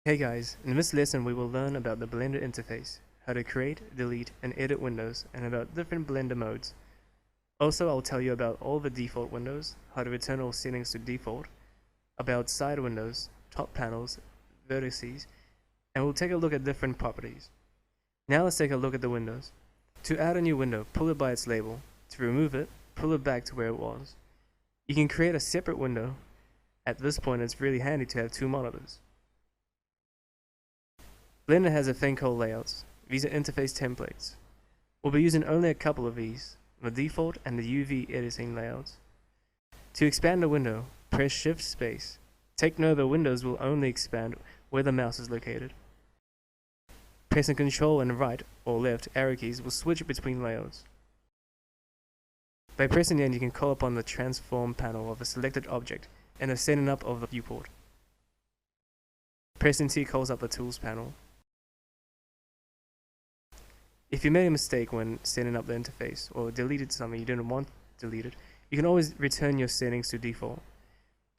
Hey guys, in this lesson we will learn about the Blender interface, how to create, delete, and edit windows, and about different Blender modes. Also, I'll tell you about all the default windows, how to return all settings to default, about side windows, top panels, vertices, and we'll take a look at different properties. Now let's take a look at the windows. To add a new window, pull it by its label. To remove it, pull it back to where it was. You can create a separate window. At this point, it's really handy to have two monitors. Blender has a thing called layouts. These are interface templates. We'll be using only a couple of these, the default and the UV editing layouts. To expand a window, press Shift Space. Take note the windows will only expand where the mouse is located. Pressing Ctrl and right or left arrow keys will switch between layouts. By pressing N, you can call upon the transform panel of a selected object and the setting up of the viewport. Pressing T calls up the tools panel. If you made a mistake when setting up the interface or deleted something you didn't want deleted, you can always return your settings to default.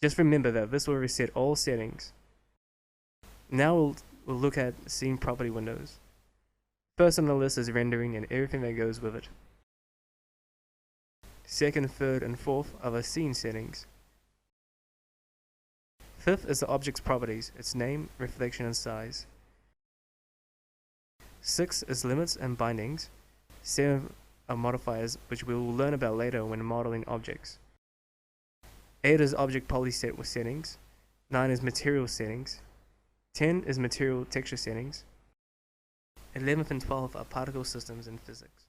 Just remember that this will reset all settings. Now we'll look at scene property windows. First on the list is rendering and everything that goes with it. Second, third, and fourth are the scene settings. Fifth is the object's properties, its name, reflection, and size. 6 is limits and bindings. 7 are modifiers, which we will learn about later when modeling objects. 8 is object polyset with settings. 9 is material settings. 10 is material texture settings. 11th and 12th are particle systems and physics.